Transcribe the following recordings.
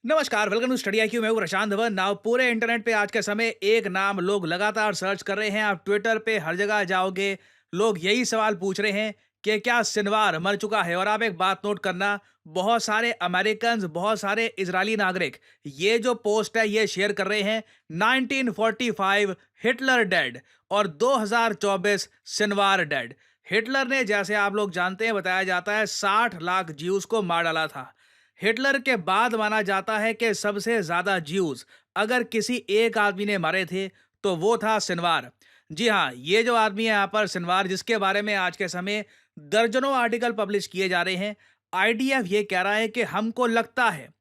नमस्कार, welcome to study IQ. मैं हूं प्रशांत धवन। नाउ पूरे इंटरनेट पे आज के समय एक नाम लोग लगातार सर्च कर रहे हैं। आप ट्विटर पे हर जगह जाओगे, लोग यही सवाल पूछ रहे हैं कि क्या सिनवार मर चुका है। और आप एक बात नोट करना, बहुत सारे अमेरिकन, बहुत सारे इजरायली नागरिक ये जो पोस्ट है ये शेयर कर रहे हैं। 1945 हिटलर डेड और 2024 सिनवार डेड। हिटलर ने, जैसे आप लोग जानते हैं, बताया जाता है 60 लाख ज्यूज को मार डाला था। हिटलर के बाद माना जाता है कि सबसे ज्यादा ज्यूज अगर किसी एक आदमी ने मारे थे तो वो था सिनवार। जी हाँ, ये जो आदमी है यहाँ पर सिनवार, जिसके बारे में आज के समय दर्जनों आर्टिकल पब्लिश किए जा रहे हैं। आईडीएफ ये कह रहा है कि हमको लगता है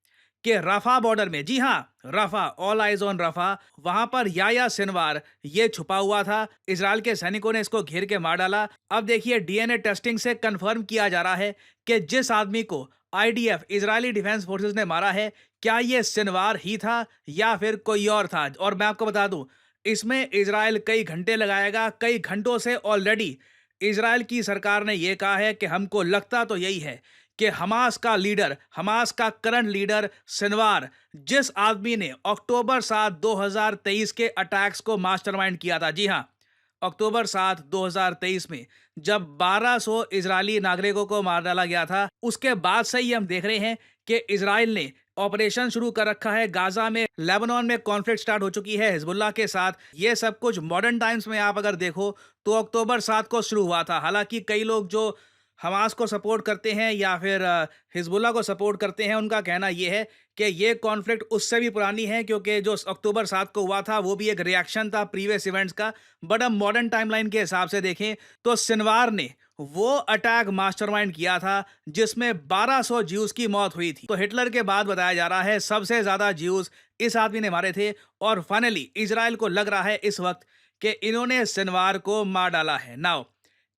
कि रफा बॉर्डर में, जी हाँ, रफा, ऑल आइज ऑन रफा, वहां पर याया सिनवार ये छुपा हुआ था। इजराइल के सैनिकों ने इसको घेर के मार डाला। अब देखिए, डीएनए टेस्टिंग से कंफर्म किया जा रहा है कि जिस आदमी को आईडीएफ, इजरायली डिफेंस फोर्सेस ने मारा है, क्या ये सिनवार ही था या फिर कोई और था। और मैं आपको बता दूं, इसमें इजराइल कई घंटे लगाएगा। कई घंटों से ऑलरेडी इजराइल की सरकार ने यह कहा है कि हमको लगता तो यही है कि हमास का लीडर, हमास का करंट लीडर सिनवार, जिस आदमी ने अक्टूबर 7 2023 के अटैक्स को मास्टरमाइंड किया था। जी हां, अक्टूबर 7 2023 में जब 1200 इजरायली नागरिकों को मार डाला गया था, उसके बाद से ही हम देख रहे हैं कि इजराइल ने ऑपरेशन शुरू कर रखा है गाजा में। लेबनान में कॉन्फ्लिक्ट स्टार्ट हो चुकी है हिजबुल्लाह के साथ। ये सब कुछ मॉडर्न टाइम्स में आप अगर देखो तो अक्टूबर 7 को शुरू हुआ था। हालांकि कई लोग जो हमास को सपोर्ट करते हैं या फिर हिजबुल्लाह को सपोर्ट करते हैं, उनका कहना यह है कि ये कॉन्फ्लिक्ट उससे भी पुरानी है, क्योंकि जो अक्टूबर 7 को हुआ था वो भी एक रिएक्शन था प्रीवियस इवेंट्स का। बट अब मॉडर्न टाइमलाइन के हिसाब से देखें तो सिनवार ने वो अटैक मास्टरमाइंड किया था जिसमें 1200 ज्यूज की मौत हुई थी। तो हिटलर के बाद बताया जा रहा है सबसे ज्यादा ज्यूज इस आदमी ने मारे थे। और फाइनली इजराइल को लग रहा है इस वक्त कि इन्होंने सिनवार को मार डाला है। नाउ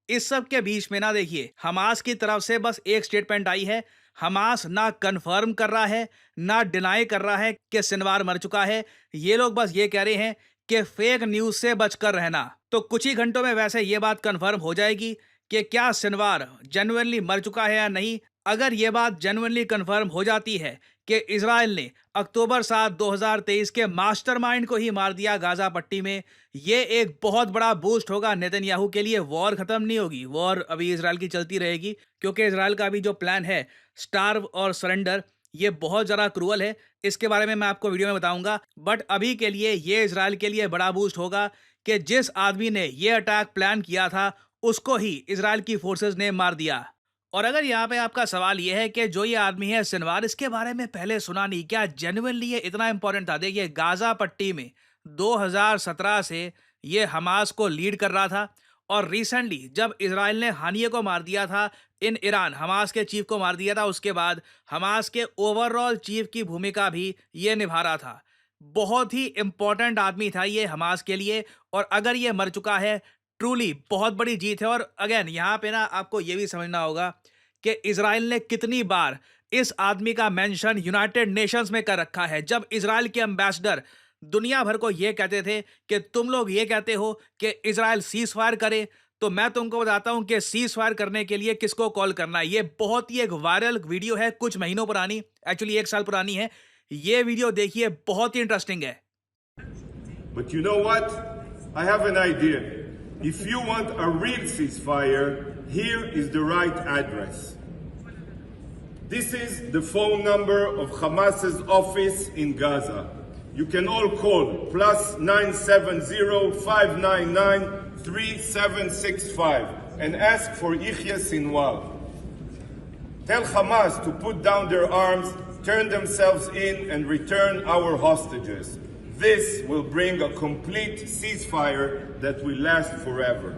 इस सब के बीच में ना, देखिए, हमास की तरफ से बस एक स्टेटमेंट आई है। हमास ना कंफर्म कर रहा है ना डिनाई कर रहा है कि सिनवार मर चुका है। ये लोग बस ये कह रहे हैं कि फेक न्यूज से बचकर रहना। तो कुछ ही घंटों में वैसे ये बात कंफर्म हो जाएगी कि क्या सिनवार जेन्युइनली मर चुका है या नहीं। अगर ये बात जेन्युइनली कंफर्म हो जाती है कि इजराइल ने अक्टूबर 7 2023 के मास्टरमाइंड को ही मार दिया गाजा पट्टी में, ये एक बहुत बड़ा बूस्ट होगा नेतन्याहू के लिए। वॉर खत्म नहीं होगी, वॉर अभी इजराइल की चलती रहेगी, क्योंकि इजराइल का अभी जो प्लान है स्टार्व और सरेंडर, ये बहुत ज़्यादा क्रूअल है। इसके बारे में मैं आपको वीडियो में बताऊंगा। बट अभी के लिए ये इजराइल के लिए बड़ा बूस्ट होगा कि जिस आदमी ने ये अटैक प्लान किया था उसको ही इजराइल की फोर्सेस ने मार दिया। और अगर यहाँ पे आपका सवाल ये है कि जो ये आदमी है सिनवार, इसके बारे में पहले सुना नहीं, क्या जेन्युइनली ये इतना इंपॉर्टेंट था। देखिए, गाजा पट्टी में 2017 से ये हमास को लीड कर रहा था। और रिसेंटली जब इजराइल ने हानिये को मार दिया था इन ईरान, हमास के चीफ को मार दिया था, उसके बाद हमास के ओवरऑल चीफ की भूमिका भी ये निभा रहा था। बहुत ही इंपॉर्टेंट आदमी था ये हमास के लिए। और अगर ये मर चुका है, ट्रूली बहुत बड़ी जीत है। और अगेन यहाँ पे ना आपको ये भी समझना होगा कि इजराइल ने कितनी बार इस आदमी का मेंशन यूनाइटेड नेशंस में कर रखा है। जब इजराइल के एम्बेसडर दुनिया भर को ये कहते थे कि तुम लोग ये कहते हो कि इजराइल सीज फायर करे, तो मैं तुमको बताता हूं कि सीज फायर करने के लिए किसको कॉल करना है। ये बहुत ही एक वायरल वीडियो है, कुछ महीनों पुरानी, एक्चुअली एक साल पुरानी है। ये वीडियो देखिए, बहुत ही इंटरेस्टिंग है। But you know what? I have an idea. If you want a real ceasefire, here is the right address. This is the phone number of Hamas's office in Gaza. You can all call +970-599-3765 and ask for Yihya Sinwar. Tell Hamas to put down their arms, turn themselves in, and return our hostages. This will bring a complete ceasefire that will last forever.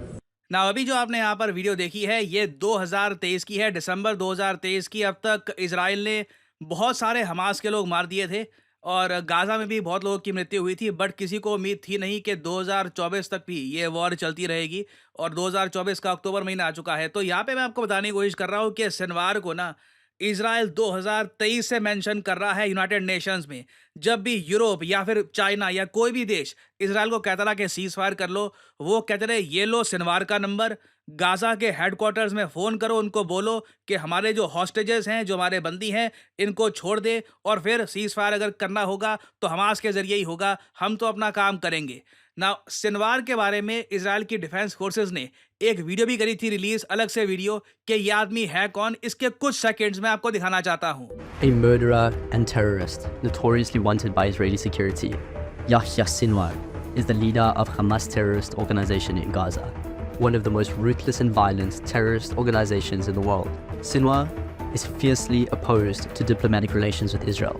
ना, अभी जो आपने यहाँ पर video देखी है ये 2023 की है, दिसंबर 2023 की। अब तक इजराइल ने बहुत सारे हमास के लोग मार दिए थे और गाजा में भी बहुत लोगों की मृत्यु हुई थी। बट किसी को उम्मीद थी नहीं कि 2024 तक भी ये वॉर चलती रहेगी। और 2024 का अक्टूबर महीना आ चुका है। तो यहाँ पे मैं आपको बताने की कोशिश कर रहा हूँ कि सिनवार को ना इज़राइल 2023 से मेंशन कर रहा है यूनाइटेड नेशंस में। जब भी यूरोप या फिर चाइना या कोई भी देश इज़राइल को कहता रहा कि सीज़ फायर कर लो, वो कहते रहे ये लो सिनवार का नंबर, गाज़ा के हेडक्वार्टर्स में फ़ोन करो, उनको बोलो कि हमारे जो हॉस्टेजेस हैं, जो हमारे बंदी हैं, इनको छोड़ दे और फिर सीज़ फायर अगर करना होगा तो हमास के ज़रिए ही होगा, हम तो अपना काम करेंगे। नाउ सिनवार के बारे में इज़राइल की डिफेंस फोर्सेस ने एक वीडियो भी करी थी रिलीज़, अलग से वीडियो कि ये आदमी है कौन, इसके कुछ सेकंड्स में आपको दिखाना चाहता हूँ। A murderer and terrorist, notoriously wanted by Israeli security, Yahya Sinwar is the leader of Hamas terrorist organization in Gaza, one of the most ruthless and violent terrorist organizations in the world. Sinwar is fiercely opposed to diplomatic relations with Israel.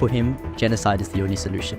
For him, genocide is the only solution.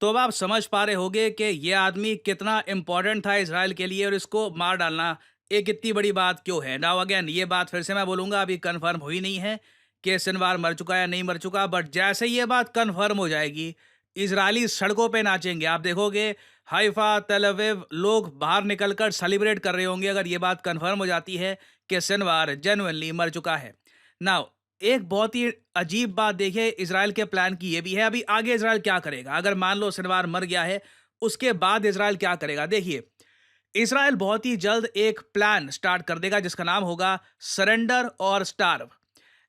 तो अब आप समझ पा रहे होगे कि ये आदमी कितना इंपॉर्टेंट था इज़राइल के लिए और इसको मार डालना एक इतनी बड़ी बात क्यों है। नाउ अगेन ये बात फिर से मैं बोलूँगा, अभी कंफर्म हुई नहीं है कि सिनवार मर चुका या नहीं मर चुका, बट जैसे ये बात कंफर्म हो जाएगी इजरायली सड़कों पे नाचेंगे। आप देखोगे हाइफा, तेल अवीव, लोग बाहर निकलकर सेलिब्रेट कर रहे होंगे अगर ये बात कंफर्म हो जाती है कि सिनवार जेन्युइनली मर चुका है। नाउ एक बहुत ही अजीब बात देखिए इजराइल के प्लान की ये भी है। अभी आगे इजराइल क्या करेगा अगर मान लो सिनवार मर गया है, उसके बाद इजराइल क्या करेगा। देखिए इजराइल बहुत ही जल्द एक प्लान स्टार्ट कर देगा जिसका नाम होगा सरेंडर और स्टार्व।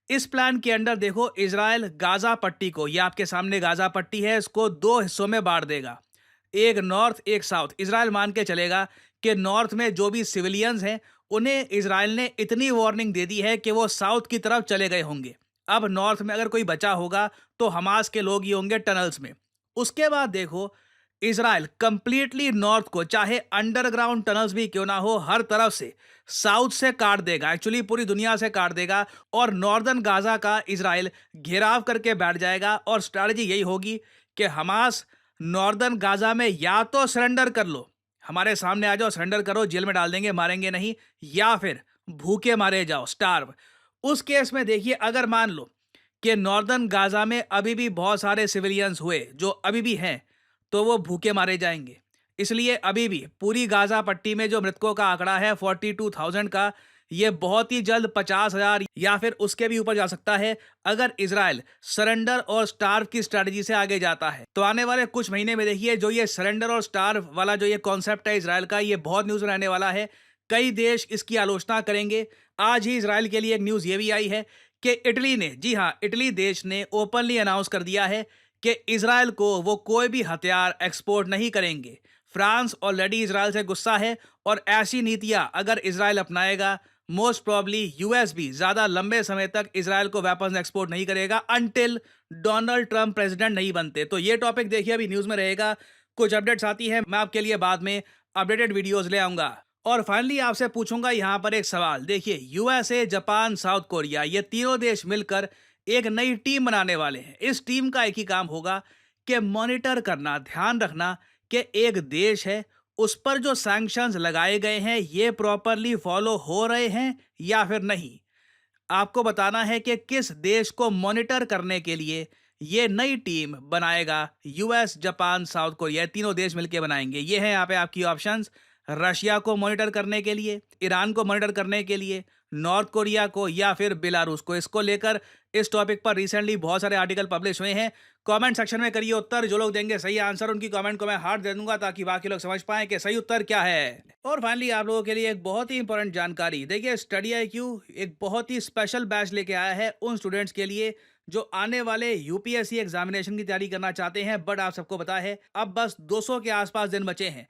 इस प्लान के अंडर देखो इजराइल गाजा पट्टी को, ये आपके सामने गाजा पट्टी है, इसको दो हिस्सों में बांट देगा, एक नॉर्थ एक साउथ। इजराइल मान के चलेगा कि नॉर्थ में जो भी सिविलियंस हैं उन्हें इजराइल ने इतनी वार्निंग दे दी है कि वो साउथ की तरफ चले गए होंगे। अब नॉर्थ में अगर कोई बचा होगा तो हमास के लोग ही होंगे टनल्स में। उसके बाद देखो इजराइल कंप्लीटली नॉर्थ को, चाहे अंडरग्राउंड टनल्स भी क्यों ना हो, हर तरफ से साउथ से काट देगा, एक्चुअली पूरी दुनिया से काट देगा और नॉर्दर्न गाजा का इजराइल घेराव करके बैठ जाएगा। और स्ट्रैटेजी यही होगी कि हमास नॉर्दर्न गाजा में या तो सरेंडर कर लो, हमारे सामने आ जाओ, सरेंडर करो, जेल में डाल देंगे, मारेंगे नहीं, या फिर भूखे मारे जाओ, स्टार्व। उस केस में देखिए अगर मान लो कि नॉर्दर्न गाजा में अभी भी बहुत सारे सिविलियंस हुए जो अभी भी हैं, तो वो भूखे मारे जाएंगे। इसलिए अभी भी पूरी गाजा पट्टी में जो मृतकों का आंकड़ा है 42,000 का, ये बहुत ही जल्द 50,000 या फिर उसके भी ऊपर जा सकता है अगर इजराइल सरेंडर और स्टार्व की स्ट्रैटेजी से आगे जाता है। तो आने वाले कुछ महीने में देखिए जो ये सरेंडर और स्टार्व वाला जो ये कॉन्सेप्ट है इजराइल का, ये बहुत न्यूज़ में रहने वाला है। कई देश इसकी आलोचना करेंगे। आज ही इजराइल के लिए एक न्यूज़ ये भी आई है कि इटली ने, जी हाँ, इटली देश ने ओपनली अनाउंस कर दिया है कि इजराइल को वो कोई भी हथियार एक्सपोर्ट नहीं करेंगे। फ्रांस ऑलरेडी इजराइल से गुस्सा है और ऐसी नीतियां अगर इजराइल अपनाएगा मोस्ट प्रॉब्ली यूएस भी ज्यादा लंबे समय तक इजराइल को वेपन्स एक्सपोर्ट नहीं करेगा अनटिल डोनाल्ड ट्रंप प्रेसिडेंट नहीं बनते। तो ये टॉपिक देखिए अभी न्यूज़ में रहेगा, कुछ अपडेट्स आती है, मैं आपके लिए बाद में अपडेटेड वीडियोस ले आऊंगा। और फाइनली आपसे पूछूंगा यहाँ पर एक सवाल। देखिए यूएसए, जापान, साउथ कोरिया, ये तीनों देश मिलकर एक नई टीम बनाने वाले हैं। इस टीम का एक ही काम होगा कि मॉनिटर करना, ध्यान रखना कि एक देश है उस पर जो सैंक्शंस लगाए गए हैं ये प्रॉपरली फॉलो हो रहे हैं या फिर नहीं। आपको बताना है कि किस देश को मॉनिटर करने के लिए ये नई टीम बनाएगा यूएस, जापान, साउथ कोरिया, तीनों देश मिलकर बनाएंगे। ये हैं यहाँ पे आपकी ऑप्शंस। रशिया को मॉनिटर करने के लिए, ईरान को मॉनिटर करने के लिए, नॉर्थ कोरिया को या फिर बेलारूस को। इसको लेकर इस टॉपिक पर रिसेंटली बहुत सारे आर्टिकल पब्लिश हुए हैं। कमेंट सेक्शन में करिए उत्तर, जो लोग देंगे सही आंसर उनकी कमेंट को मैं हार्ट दे दूंगा ताकि बाकी लोग समझ पाएं कि सही उत्तर क्या है। और फाइनली आप लोगों के लिए एक बहुत ही इंपॉर्टेंट जानकारी। देखिए स्टडी आईक्यू एक बहुत ही स्पेशल बैच लेके आया है उन स्टूडेंट्स के लिए जो आने वाले यूपीएससी एग्जामिनेशन की तैयारी करना चाहते हैं। बट आप सबको पता है अब बस 200 के आसपास दिन बचे हैं।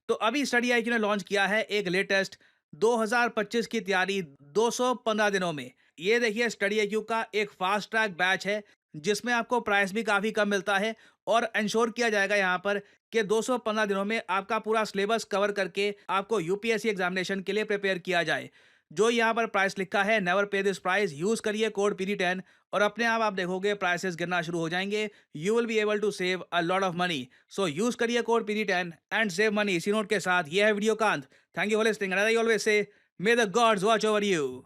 तो अभी स्टडी आईक्यू ने लॉन्च किया है एक लेटेस्ट 2025 की तैयारी 215 दिनों में। ये देखिए स्टडी आईक्यू का एक फास्ट ट्रैक बैच है जिसमें आपको प्राइस भी काफ़ी कम मिलता है और इंश्योर किया जाएगा यहाँ पर कि 215 दिनों में आपका पूरा सिलेबस कवर करके आपको यूपीएससी एग्जामिनेशन के लिए प्रिपेयर किया जाए। जो यहाँ पर प्राइस लिखा है, नेवर पे दिस प्राइस, यूज़ करिए कोड PD10 और अपने आप देखोगे प्राइसेस गिरना शुरू हो जाएंगे। You will be able to save a lot of money. So use करिए code PD10 and save money. इसी नोट के साथ ये है वीडियो का अंत। Thank you for listening and I always say may the gods watch over you.